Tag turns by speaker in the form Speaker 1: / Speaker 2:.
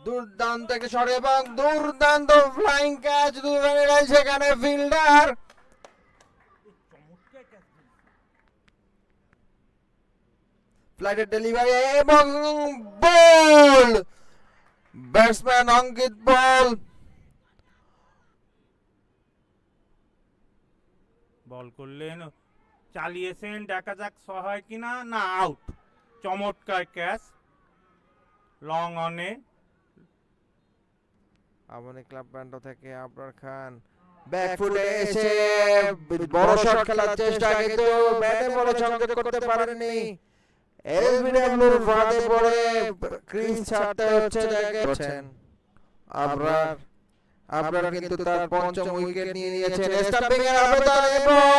Speaker 1: দুর্দান্ত একটা শট এবং দুর্দান্ত ফ্লাইং ক্যাচ, দুর্দান্ত সেখানে ফিল্ডার। ফ্লাইটের ডেলিভারি এবং বল, ব্যাটসম্যান অঙ্কিত বল
Speaker 2: করলেন, চালিয়েছেন, দেখা যাক হয় কিনা। না, আউট। চমৎকার ক্যাচ, লং অনে।
Speaker 1: আবাহনী ক্লাব ব্যান্ড থেকে আবরার খান ব্যাকফুটে এসে বড় শট খেলার চেষ্টা, কিন্তু ব্যাটে বলে সংযোগ করতে পারেননি। এলবিডব্লিউর ফাঁদে পড়ে ক্রিজ ছাড়তে হচ্ছে দেখেছেন আবরার। আবরার কিন্তু তার পঞ্চম উইকেট নিয়ে নিয়েছেন। স্টাম্পিং এর আবেদন এবং